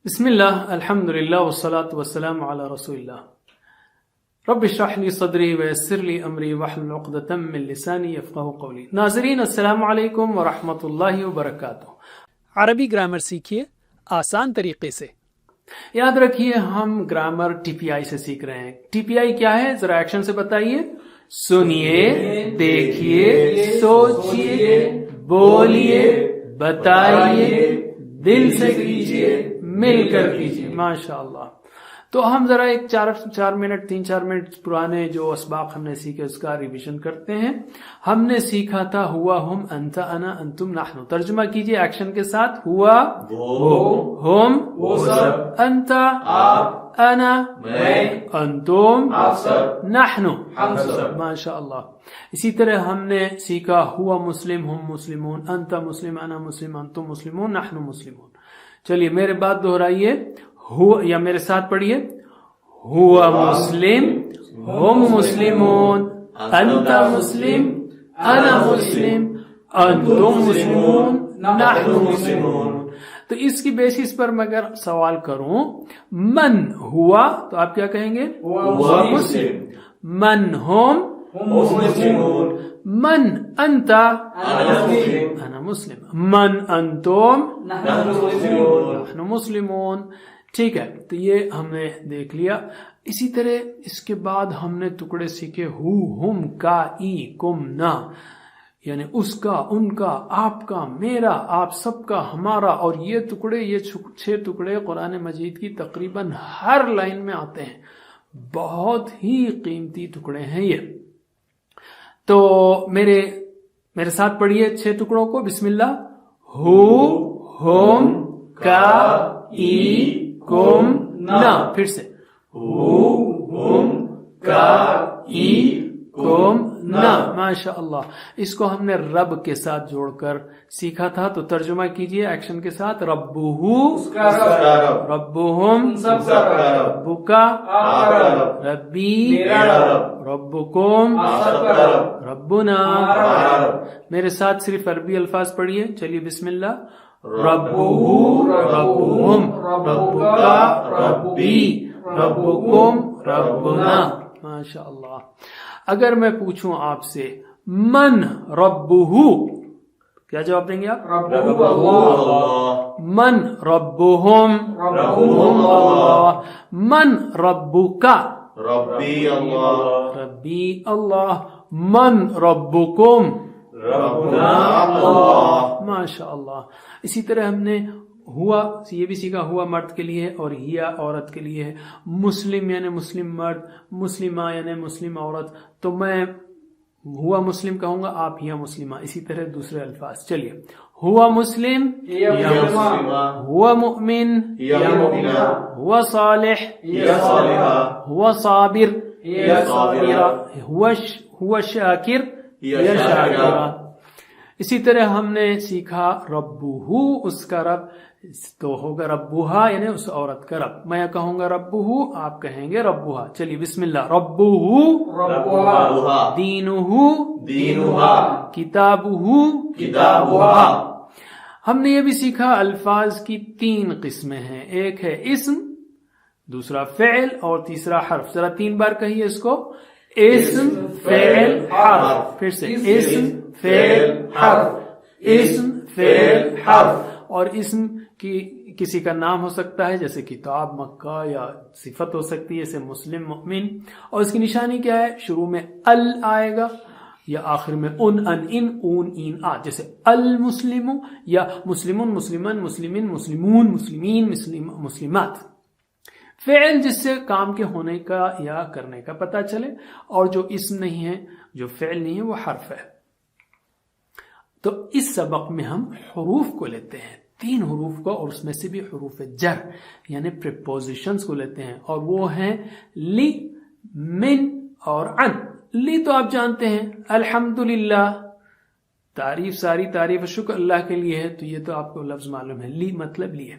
بسم اللہ الحمد للہ والصلاة والسلام علی رسول اللہ رب اشرح لی صدری ویسر لی امری واحلل عقدۃ من لسانی یفقہوا قولی۔ ناظرین السلام علیکم ورحمۃ اللہ وبرکاتہ۔ عربی گرامر سیکھیے آسان طریقے سے۔ یاد رکھیے ہم گرامر ٹی پی آئی سے سیکھ رہے ہیں۔ ٹی پی آئی کیا ہے ذرا ایکشن سے بتائیے۔ سنیے، دیکھیے، سوچیے، بولیے، بتائیے، دل سے کیجیے، مل کر کیجیے۔ ماشاء اللہ۔ تو ہم ذرا ایک تین چار منٹ پرانے جو اسباق ہم نے سیکھے اس کا ریویژن کرتے ہیں۔ ہم نے سیکھا تھا ہوا، ہم، انت، انا، انتم، نحن۔ ترجمہ کیجیے ایکشن کے ساتھ۔ ہوا وہ، ہم وہ سب، انت آپ، انا میں، انتم آپ سب، نحن ہم سب۔ ماشاء اللہ۔ اسی طرح ہم نے سیکھا ہوا مسلم، ہم مسلمون، انت مسلم، انا مسلم، انتم مسلمون، نحن مسلمون۔ چلیے میرے بات دہرائیے، یا میرے ساتھ پڑھیے۔ ہوا مسلم، ہم مسلمون، انت مسلم، انا مسلم، انتم مسلمون، نحن مسلمون۔ تو اس کی بیسس پر میں اگر سوال کروں من ہوا تو آپ کیا کہیں گے؟ ہوا مسلم۔ من ہم مسلمون۔ من انت انا مسلم۔ من انتم نحن مسلمون۔ ٹھیک ہے، تو یہ ہم نے دیکھ لیا۔ اسی طرح اس کے بعد ہم نے ٹکڑے سیکھے ہو، ہم، کا، ای، کم، نا، یعنی اس کا، ان کا، آپ کا، میرا، آپ سب کا، ہمارا۔ اور یہ ٹکڑے، یہ 6 ٹکڑے قرآن مجید کی تقریباً ہر لائن میں آتے ہیں۔ بہت ہی قیمتی ٹکڑے ہیں یہ۔ تو میرے ساتھ پڑھیے 6 ٹکڑوں کو۔ بسم اللہ۔ ہو، ہم، کا، ای، کم، نا۔ پھر سے۔ ہو، ہم، کا، ای، کم، نا۔ ماشاء اللہ۔ اس کو ہم نے رب کے ساتھ جوڑ کر سیکھا تھا، تو ترجمہ کیجئے ایکشن کے ساتھ۔ ربہ ربہم ربکا ربی ربکم ربنا۔ میرے ساتھ صرف عربی الفاظ پڑھیے۔ چلیے بسم اللہ۔ ربہ ربہم ربکا ربی ربکم ربنا۔ ماشاء اللہ۔ اگر میں پوچھوں آپ سے من ربہ، کیا جواب دیں گے آپ؟ ربہ اللہ۔ من ربہم اللہ۔ من ربکا ربی اللہ۔ ربی اللہ۔ من ربکم ربنا اللہ۔ ماشاء اللہ۔ اسی طرح ہم نے ہوا، یہ بھی سیکھا، ہوا مرد کے لیے اور ہیا عورت کے لیے ہے۔ مسلم یعنی مسلم مرد، مسلمہ یعنی مسلم عورت۔ تو میں ہوا مسلم کہوں گا، آپ ہیا مسلمہ۔ اسی طرح دوسرے الفاظ۔ چلیے، ہوا مسلم یا مسلمہ، ہوا مؤمن یا مؤمنہ، ہوا صالح یا صالحہ، ہوا صابر یا صابرہ، ہوا شاکر یا یا شاکرہ۔ شاکرہ۔ اسی طرح ہم نے سیکھا ربہ، اس کا رب تو ہوگا ربہا یعنی اس عورت کا رب۔ میں کہوں گا ربہ، آپ کہیں گے ربہا۔ چلیے بسم اللہ۔ ربہ ربہا، دینہ دینہا، کتابہ کتابہا۔ ہم نے یہ بھی سیکھا الفاظ کی 3 قسمیں ہیں، ایک ہے اسم، دوسرا فعل اور تیسرا حرف۔ ذرا 3 بار کہیے اس کو۔ اسم، فعل، حرف۔ پھر سے اسم، فعل، حرف، اسم، فعل، حرف۔ اور اسم کی کسی کا نام ہو سکتا ہے جیسے کتاب، مکہ، یا صفت ہو سکتی ہے جیسے مسلم، مؤمن۔ اور اس کی نشانی کیا ہے؟ شروع میں ال آئے گا یا آخر میں ان، اون، این، آ، جیسے المسلم یا مسلمون، مسلمان، مسلمین، مسلمون، مسلمین، مسلمات۔ فعل جس سے کام کے ہونے کا یا کرنے کا پتہ چلے، اور جو اسم نہیں ہے، جو فعل نہیں ہے، وہ حرف ہے۔ تو اس سبق میں ہم حروف کو لیتے ہیں، 3 حروف کو، اور اس میں سے بھی حروف جر یعنی پریپوزیشنز کو لیتے ہیں، اور وہ ہیں لی، من اور عن۔ لی تو آپ جانتے ہیں، الحمدللہ، تعریف، ساری تعریف و شکر اللہ کے لیے ہے، تو یہ تو آپ کو لفظ معلوم ہے، لی مطلب لی ہے۔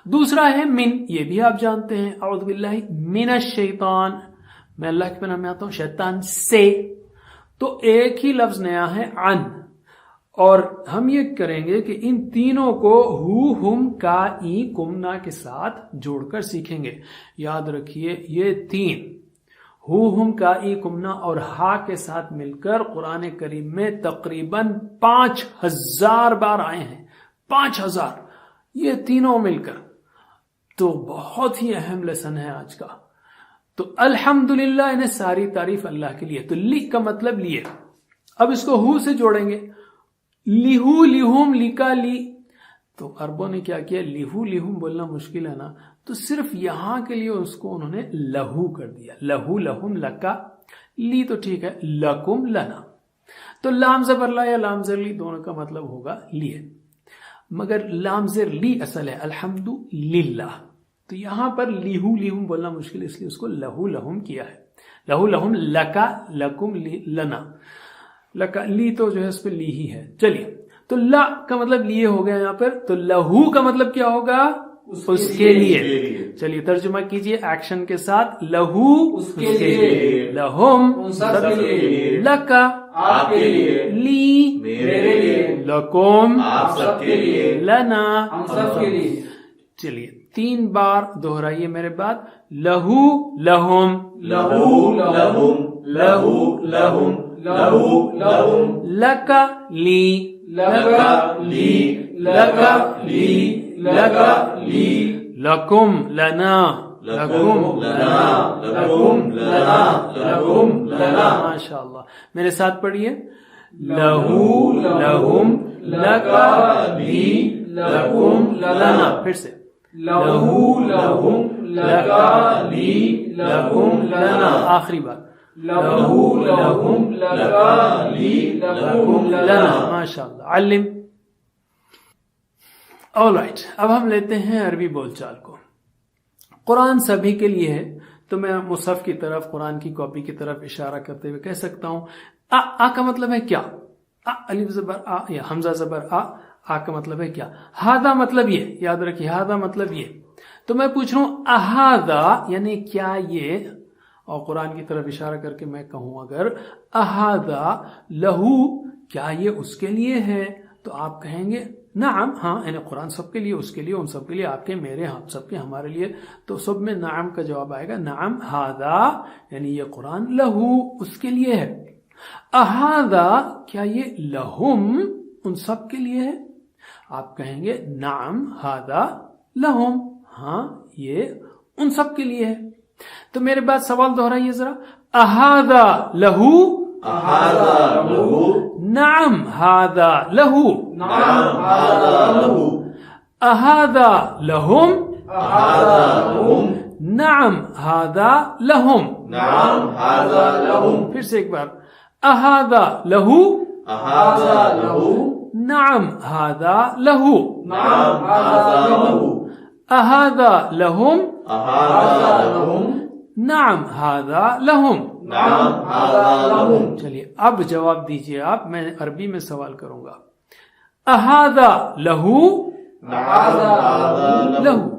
دوسرا ہے من، یہ بھی آپ جانتے ہیں، اعوذ باللہ من الشیطان، میں اللہ کے پناہ میں آتا ہوں شیطان سے۔ تو ایک ہی لفظ نیا ہے عن، اور ہم یہ کریں گے کہ ان تینوں کو ہو ہم کا ای کمنا کے ساتھ جوڑ کر سیکھیں گے. یاد رکھیے یہ تین ہو ہم کا ای کمنا اور ہا کے ساتھ مل کر قرآن کریم میں تقریباً 5000 بار آئے ہیں. 5000 یہ تینوں مل کر. تو بہت ہی اہم لیسن ہے آج کا. تو الحمدللہ انہیں ساری تعریف اللہ کے لیے. تو لی کا مطلب لیے. اب اس کو ہو سے جوڑیں گے. لیہو لیہم لکا لی. تو عربوں نے کیا کیا, لیہو لیہم بولنا مشکل ہے نا, تو صرف یہاں کے لیے اس کو انہوں نے لہو کر دیا. لہو لہم لکا لی تو ٹھیک ہے, لکم لنا. تو لام زبر لا یا لام زر لی دونوں کا مطلب ہوگا لیے, مگر لام زر لی اصل ہے الحمد للہ. تو یہاں پر لیہو لیہم بولنا مشکل اس لیے اس کو لہو لہم کیا ہے. لہو لہم لکا لکم لنا. لکا لی تو جو ہے اس پہ لی ہی ہے. چلیے تو لا کا مطلب لیے ہو گیا یہاں پر. تو لہو کا مطلب کیا ہوگا, اس کے لیے. چلیے ترجمہ کیجئے ایکشن کے ساتھ. لہو اس کے لیے, لہم ان سب کے لیے, لکا آپ کے لیے, لی میرے لیے, لکم آپ سب کے لیے, لنا ہم سب کے لیے. چلیے 3 بار دہرائیے میرے بعد. لہو لہم لہو لہم, لہو لہم, لہو لہم, لکا لی لکا لی, لکا لی, لکا لی, لکم لنا لکم لنا, لکم لنا, لکم لنا. ماشاء اللہ. میرے ساتھ پڑھیے. لہو لہم لکا لی لکم لنا. پھر سے. لہو لہم, لکا لی لکم لنا. آخری بار. لہو لہم, لکا لی لکم لنا. ماشاء اللہ. علم. آل رائٹ, اب ہم لیتے ہیں عربی بول چال کو. قرآن سبھی کے لیے ہے, تو میں مصحف کی طرف, قرآن کی کاپی کی طرف اشارہ کرتے ہوئے کہہ سکتا ہوں آ کا مطلب ہے کیا. الف زبر آ یا حمزہ زبر آ کا مطلب ہے کیا. ہاذا مطلب یہ, یاد رکھیے ہاذا مطلب یہ. تو میں پوچھ رہا ہوں اہاذا یعنی کیا یہ, اور قرآن کی طرف اشارہ کر کے میں کہوں اگر اہاذا لہو کیا یہ اس کے لیے ہے, تو آپ کہیں گے نعم, ہاں یعنی قرآن سب کے لیے, اس کے لیے, ان سب کے لیے, آپ کے, میرے, ہم سب کے, ہمارے لیے. تو سب میں نعم کا جواب آئے گا. نعم ہاذا یعنی یہ قرآن لہو اس کے لیے ہے. اہاذا کیا یہ لہم ان سب کے لیے ہے, آپ کہیں گے نعم ہاذا لہم, ہاں یہ ان سب کے لیے ہے. تو میرے بعد سوال دہرائیے ذرا. اہاذا لہو, اہاذا لہو, نعم ہاذا لہو, نعم ہاذا لہو, اہاذا لہم, اہاذا لہم, نعم ہاذا لہم. نعم ہاذا لہم. پھر سے ایک بار. اہاذا لہو, اہاذا لہو, نعم ہاذا لہو, نعم ہاذا لہو, اہاذا لہم, اہاذا لہم, نعم ہاذا لہم. نعم ہاذا لہم. چلیے اب جواب دیجئے آپ, میں عربی میں سوال کروں گا. اہاذا لہو, اہاذا لہو,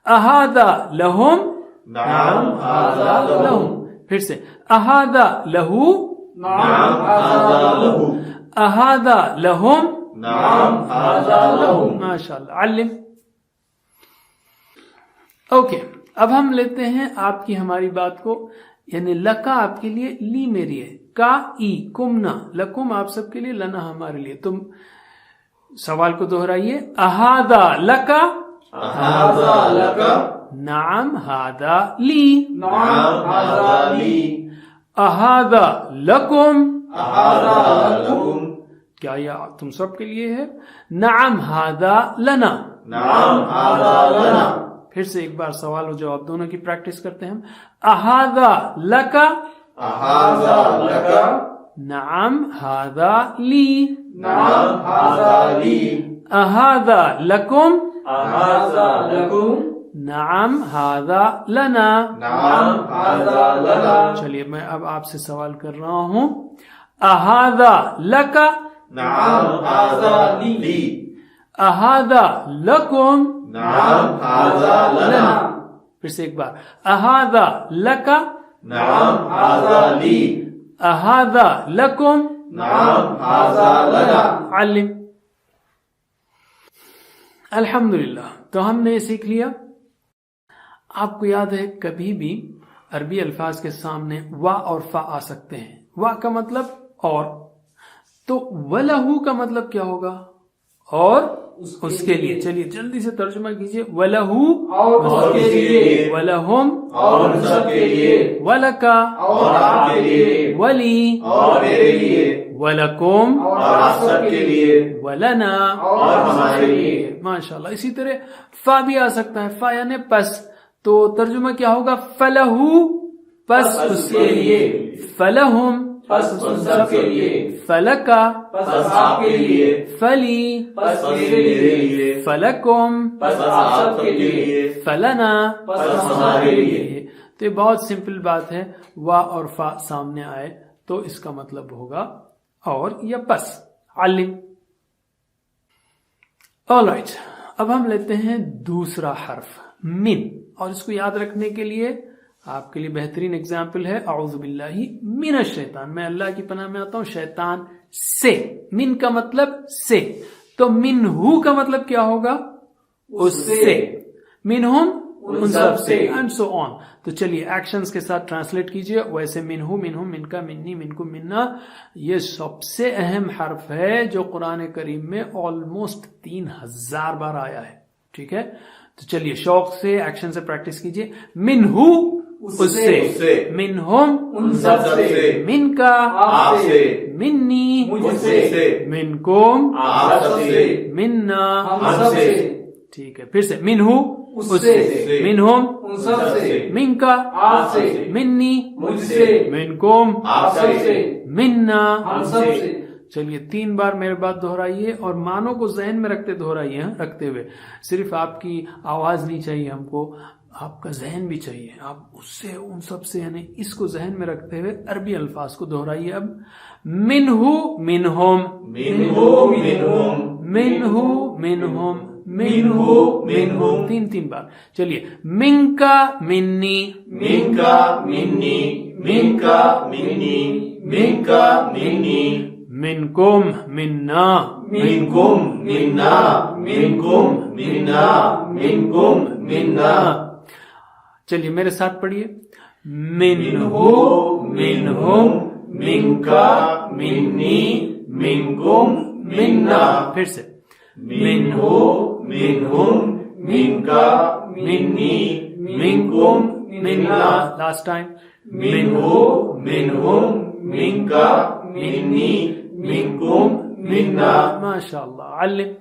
اہاذا لہم, نعم ہاذا لہم, پھر سے. اہاذا لہو, نعم ہاذا لہو, اہاذا لہم, نعم ہاذا لہم. ماشاء اللہ. علم. اوکے, اب ہم لیتے ہیں آپ کی ہماری بات کو, یعنی لکا آپ کے لیے, لی میری ہے, کا ای کمنا, لکم آپ سب کے لیے, لنا ہمارے لیے. تم سوال کو دہرائیے. اہاذا لکا, اہاذا لکا, نعم ہاذا لی, نعم ہاذا لی, اہاذا لکم, اہاذا لکم, کیا یہ تم سب کے لیے ہے. نعم ہاذا لنا, نعم ہاذا لنا. پھر سے ایک بار سوال و جواب دونوں کی پریکٹس کرتے ہیں ہم. اہاذا لکا, اہاذا لکا, نعم ہاذا لی, نعم ہاذا لی, اہاذا لکم, اہاذا لکم, نعم ہاذا لنا. نعم ہاذا لنا. چلیے میں اب آپ سے سوال کر رہا ہوں. اہاذا لکا, نعم ہاذا لی, اہاذا لکم, نعم ہاذا لنا. پھر سے ایک بار. اہاذا لکا, نعم ہاذا لی, اہاذا لکم, نعم هذا لنا علم. الحمدللہ. تو ہم نے یہ سیکھ لیا. آپ کو یاد ہے کبھی بھی عربی الفاظ کے سامنے وا اور فا آ سکتے ہیں. وا کا مطلب اور، تو وَلَهُ کا مطلب کیا ہوگا؟ اور اس کے لیے. چلیے جلدی سے ترجمہ کیجئے. وَلَهُ اور کے لیے، وَلَهُمْ اور ان سب کے لیے، وَلَكَ اور آپ کے لیے، وَلِي اور میرے لیے، وَلَكُمْ اور آپ سب کے لیے، وَلَنَا اور ہمارے لیے. ماشاءاللہ. اسی طرح فا بھی آ سکتا ہے. فا یعنی پس. تو ترجمہ کیا ہوگا؟ فَلَهُ پس اس کے لیے، فَلَهُمْ پس ان سب کے لیے، فَلَكَ پس آپ کے لیے، فَلِي پس میرے لیے، فَلَكُمْ پس آپ سب کے لیے، فَلَنَا پس ہمارے لیے. تو یہ بہت سمپل بات ہے. وا اور فا سامنے آئے تو اس کا مطلب ہوگا اور یا پس. علم. All right. اب ہم لیتے ہیں دوسرا حرف من، اور اس کو یاد رکھنے کے لیے آپ کے لیے بہترین اگزامپل ہے اعوذ باللہ من الشیطان. میں اللہ کی پناہ میں آتا ہوں شیطان سے. من کا مطلب سے، تو منہو کا مطلب کیا ہوگا؟ اس سے. منہم ان سب سے، اینڈ سو آن. تو چلیے ایکشنز کے ساتھ ٹرانسلیٹ کیجئے. ویسے منہو، منہم، من کا، منی، منکم، منا یہ سب سے اہم حرف ہے جو قرآن کریم میں آلموسٹ 3000 بار آیا ہے. ٹھیک ہے، تو چلیے شوق سے ایکشن سے پریکٹس کیجئے. منہو اس سے، منہم ان سب سے، من کا آپ سے، منی مجھ سے، منکم آپ سب سے، منا ہم سے. ٹھیک ہے، پھر سے منہو اس اس سے، سے، منہم ان سب سے، من کا آپ سے، منی مجھ سے، منکم آپ سب سے، منا ہم سب سے. چلیے 3 بار میرے بات دہرائیے اور معنوں کو ذہن میں رکھتے دہرائیے. رکھتے ہوئے صرف آپ کی آواز نہیں چاہیے ہم کو، آپ کا ذہن بھی چاہیے. آپ اس سے ان سب سے یعنی اس کو ذہن میں رکھتے ہوئے عربی الفاظ کو دہرائیے. اب منہو منہم، منہو منہم، منہو منہم، منہو منہم، 3 بار. چلیے من کا منی، من کا منی، من کا منی، من کا منی، منکم منا، منکم منا، منکم منا، منکم منا. چلیے میرے ساتھ پڑھیے. منہو منہم، من کا منی، منکم منا. پھر سے منہو منہم، من کا منی، منکم منا. Last time. منہو منہم، من کا منی، منکم منا. ماشاء اللہ. علم.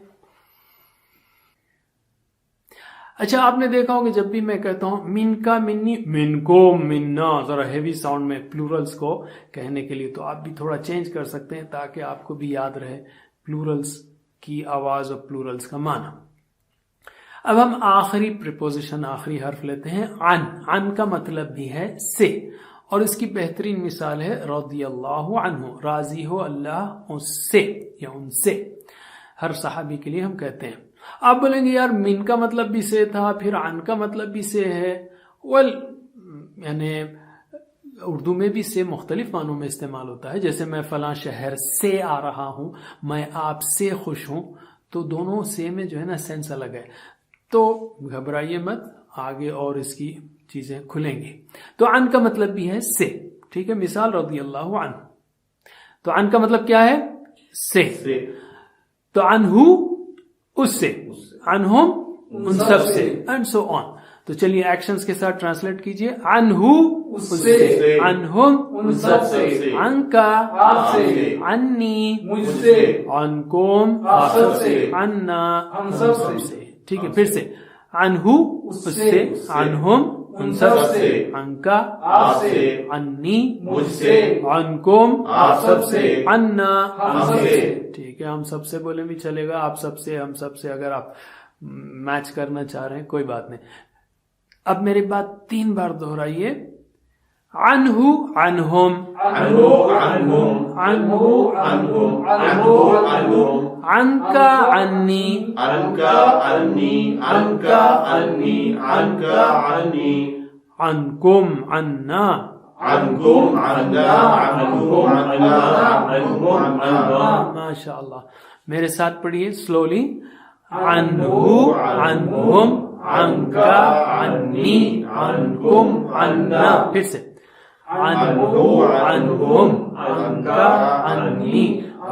اچھا آپ نے دیکھا ہوگا جب بھی میں کہتا ہوں من کا منی، من کو منا، ذرا ہیوی ساؤنڈ میں پلورلز کو کہنے کے لیے، تو آپ بھی تھوڑا چینج کر سکتے ہیں تاکہ آپ کو بھی یاد رہے پلورلز کی آواز اور پلورلز کا معنی. اب ہم آخری پریپوزیشن، آخری حرف لیتے ہیں عن. عن کا مطلب بھی ہے سے، اور اس کی بہترین مثال ہے رضی اللہ عنہ، راضی ہو اللہ اس سے یا ان سے. ہر صحابی کے لیے ہم کہتے ہیں. آپ بولیں گے یار من کا مطلب بھی سے تھا، پھر عن کا مطلب بھی سے ہے. یعنی اردو میں بھی سے مختلف معنوں میں استعمال ہوتا ہے. جیسے میں فلاں شہر سے آ رہا ہوں، میں آپ سے خوش ہوں، تو دونوں سے میں جو ہے نا سینس الگ ہے. تو گھبرائیے مت، آگے اور اس کی چیزیں کھلیں گی. تو عن کا مطلب بھی ہے سے. ٹھیک ہے، مثال رضی اللہ عنہ. تو عن کا مطلب کیا ہے؟ سے. تو عنہ اس سے، عنہم ان سب سے، اینڈ سو آن. تو چلیے ایکشنز کے ساتھ ٹرانسلیٹ کیجئے. عنہ اس سے، عنہم ان سب سے، عنکا آپ سے، عنی مجھ سے، عنکم آپ سب سے، عنا ہم سب سے. ٹھیک ہے، پھر سے عنہ اس سے، عنہم ان سب سے، عنکا آپ سے، عنی مجھ سے، عنکم آپ سب سے، عنا ہم سے. ٹھیک ہے، ہم سب سے بولے بھی چلے گا، آپ سب سے، ہم سب سے، اگر آپ میچ کرنا چاہ رہے ہیں کوئی بات نہیں. اب میری بات 3 بار دہرائیے. عنہ عنہم، عنہ عنہم، عنہ عنہم، عنہ عنہم، عنکا عنی، عنکا عنی، عنکا عنی، عنکا عنی، عنکم عنا، عنكم عنا عنكم عنا عنكم عنا. ماشاء اللہ. میرے ساتھ پڑھیے سلولی. عنہ عنہم عنکا عنی عنکم عنا. پھر سے عنہ عنہم عنکا عنی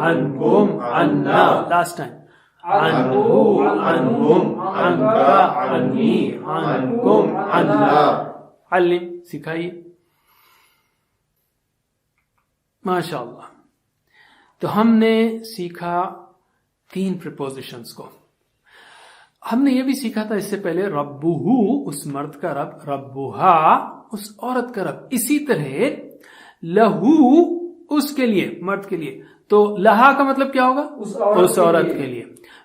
عنکم عنا. لاسٹ ٹائم عنہ عنہم عنکا عنی عنکم عنا. علم سکھائیے. ماشاء اللہ. تو ہم نے سیکھا 3 پریپوزیشنز کو. ہم نے یہ بھی سیکھا تھا اس سے پہلے ربہ اس مرد کا رب, ربہا اس عورت کا رب. اسی طرح لہو اس کے لیے مرد کے لیے, تو لہا کا مطلب کیا ہوگا؟ اس عورت کے لیے.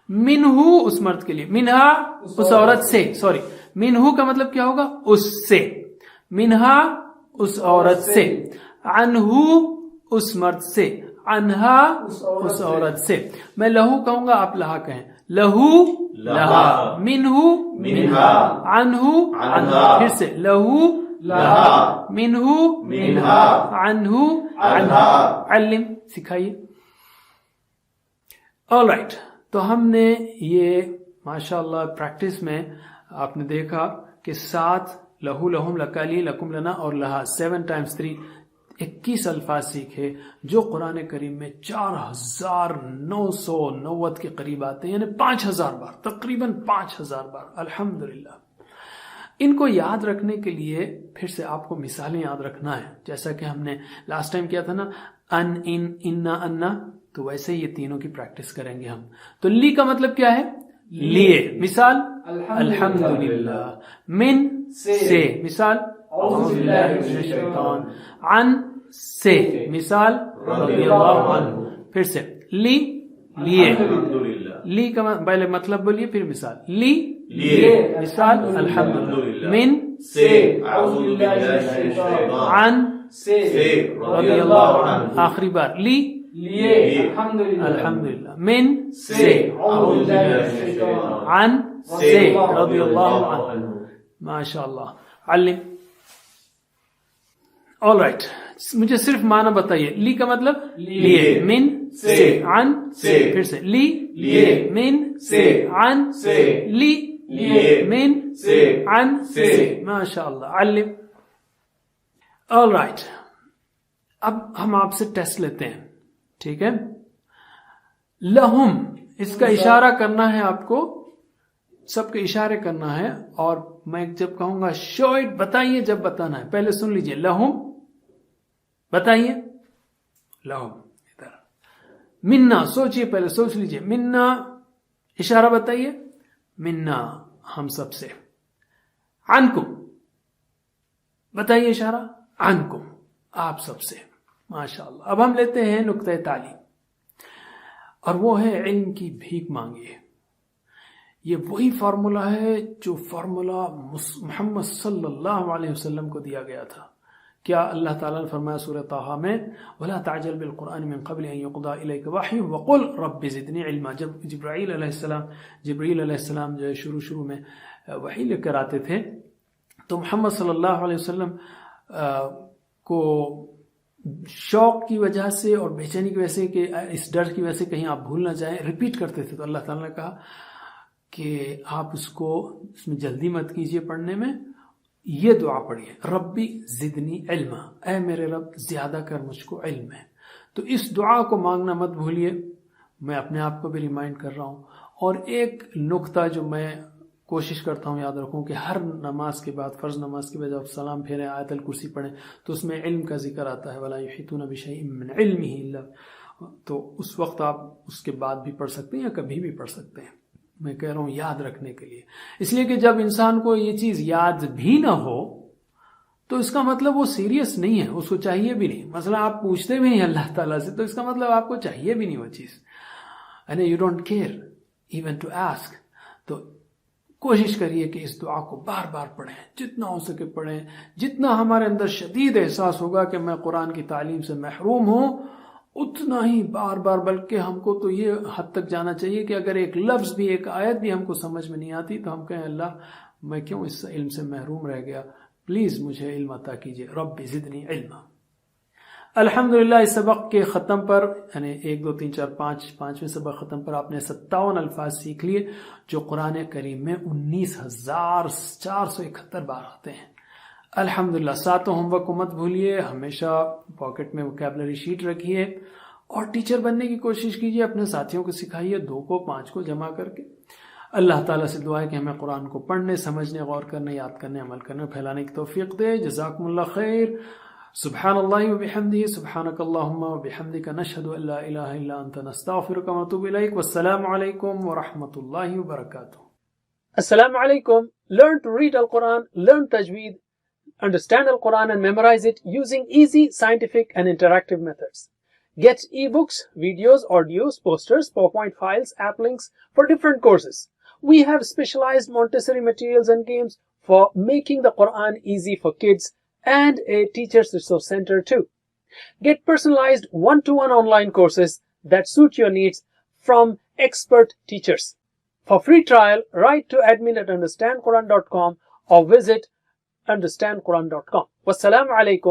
منہ اس مرد کے لیے, منہا اس عورت سے, سوری منہ کا مطلب کیا ہوگا؟ اس سے. منہا اس عورت سے. عنہ اس مرد سے. عنہا اس عورت سے. میں لہو کہوں گا, آپ لہا کہیں. لہو لہا. منہ منہا. عنہ عنہا. پھر سے لہو لہا. منہ منہا. عنہ عنہا. علم سکھائیے. All right. تو ہم نے یہ ماشاء اللہ پریکٹس میں آپ نے دیکھا کہ 7 لہو لہم لکالی لکم لنا اور لہا 7 × 3 21 الفاظ سیکھے جو قرآن کریم میں 4990 کے قریب آتے ہیں, یعنی 5000 بار, تقریباً 5000 بار. الحمدللہ. ان کو یاد رکھنے کے لیے پھر سے آپ کو مثالیں یاد رکھنا ہے, جیسا کہ ہم نے لاسٹ ٹائم کیا تھا نا, ان ان انا انا, تو ویسے یہ تینوں کی پریکٹس کریں گے ہم. تو لی کا مطلب کیا ہے؟ لیے. مثال الحمدللہ. من سے. مثال اعوذ باللہ من الشیطان. عن سے. مثال رضی اللہ عنہ. پھر سے لی لیے. لی کا پہلے مطلب بولیے پھر مثال. لی لیے. مثال الحمدللہ. من سے. اعوذ باللہ من الشیطان. عن سے. رضی اللہ عنہ. آخری بار لی لیے. الحمدللہ. من سے. اعوذ باللہ من الشیطان. عن سے. رضی اللہ عنہ. ماشاء اللہ. علم. All right. مجھے صرف معنی بتائیے. لی کا مطلب لیے. من سے. عن سے. پھر سے لی لیے. من سے. عن سے. لی لیے. من سے. عن سے. ماشاء اللہ. علم. All right. اب ہم آپ سے ٹیسٹ لیتے ہیں, ٹھیک ہے. لہم اس کا اشارہ کرنا ہے آپ کو, سب کے اشارے کرنا ہے, اور میں جب کہوں گا شو اٹ بتائیے جب بتانا ہے. پہلے سن لیجئے. لہم بتائیے. لہم ادھر. منا سوچئے, پہلے سوچ لیجئے. منا اشارہ بتائیے. منا ہم سب سے. عنکم بتائیے اشارہ. عنکم آپ سب سے. ماشاءاللہ. اب ہم لیتے ہیں نقطہ تعلیم, اور وہ ہے علم کی بھیک مانگیے. یہ وہی فارمولا ہے جو فارمولا محمد صلی اللہ علیہ وسلم کو دیا گیا تھا. کیا اللہ تعالیٰ نے فرمایا سورہ طٰہٰ میں, وَلَا تَعْجَلْ بِالْقُرْآنِ مِنْ قَبْلِ أَنْ يُقْضَىٰ إِلَيْكَ وَحْيُهُ وَقُلْ رَبِّ زِدْنِي عِلْمًا. جب جبرائیل علیہ السلام جو شروع میں وحی لے کر آتے تھے, تو محمد صلی اللہ علیہ وسلم کو شوق کی وجہ سے اور بے چینی کی وجہ سے, کہ اس ڈر کی وجہ سے کہیں آپ بھول نہ جائیں, ریپیٹ کرتے تھے. تو اللہ تعالیٰ نے کہا کہ آپ اس میں جلدی مت کیجئے پڑھنے میں, یہ دعا پڑھیے, ربی زدنی علما, اے میرے رب زیادہ کر مجھ کو علم ہے. تو اس دعا کو مانگنا مت بھولیے. میں اپنے آپ کو بھی ریمائنڈ کر رہا ہوں. اور ایک نقطہ جو میں کوشش کرتا ہوں یاد رکھوں, کہ ہر نماز کے بعد, فرض نماز کے بعد جب سلام پھیریں, آیت الکرسی پڑھیں, تو اس میں علم کا ذکر آتا ہے, وَلَا يُحِيطُونَ بِشَيْءٍ مِّنْ عِلْمِهِ إِلَّا. تو اس وقت آپ اس کے بعد بھی پڑھ سکتے ہیں یا کبھی بھی پڑھ سکتے ہیں. میں کہہ رہا ہوں یاد رکھنے کے لیے, اس لیے کہ جب انسان کو یہ چیز یاد بھی نہ ہو تو اس کا مطلب وہ سیریس نہیں ہے, اس کو چاہیے بھی نہیں. مثلا آپ پوچھتے بھی نہیں اللہ تعالیٰ سے, تو اس کا مطلب آپ کو چاہیے بھی نہیں وہ چیز, یعنی you don't care even to ask. تو کوشش کریے کہ اس دعا کو بار بار پڑھیں, جتنا ہو سکے پڑھیں. جتنا ہمارے اندر شدید احساس ہوگا کہ میں قرآن کی تعلیم سے محروم ہوں, اتنا ہی بار بار. بلکہ ہم کو تو یہ حد تک جانا چاہیے کہ اگر ایک لفظ بھی, ایک آیت بھی ہم کو سمجھ میں نہیں آتی, تو ہم کہیں اللہ میں کیوں اس علم سے محروم رہ گیا, پلیز مجھے علم عطا کیجیے. رب زدنی علما. الحمدللہ اس سبق کے ختم پر یعنی 1 2 3 4 5 5ویں سبق ختم پر آپ نے 57 الفاظ سیکھ لیے جو قرآن کریم میں 19,471 بار آتے ہیں. الحمدللہ. ساتوں ہوم ورک کو مت بھولیے, ہمیشہ پاکٹ میں ووکیبلری شیٹ رکھیے اور ٹیچر بننے کی کوشش کیجیے. اپنے ساتھیوں کو سکھائیے 2 کو 5 کو جمع کر کے. اللہ تعالیٰ سے دعا ہے کہ ہمیں قرآن کو پڑھنے, سمجھنے, غور کرنے, یاد کرنے, عمل کرنے, پھیلانے کی توفیق دے. جزاکم اللہ خیر. سبحان اللہ وبحمدہ, سبحانک اللہم وبحمدک, نشہد ان لا الہ الا انت, نستغفرک ونتوب الیک. والسلام علیکم ورحمۃ اللہ وبرکاتہ. Assalamu alaikum. Learn to read Al-Quran, learn tajweed, understand Al-Quran and memorize it using easy, scientific and interactive methods. Get ebooks, videos, audios, posters, PowerPoint files, app links for different courses. We have specialized Montessori materials and games for making the Quran easy for kids and a teacher's resource center too. Get personalized one-to-one online courses that suit your needs from expert teachers. For free trial, write to admin@understandquran.com or visit understandquran.com. Wassalamu alaikum.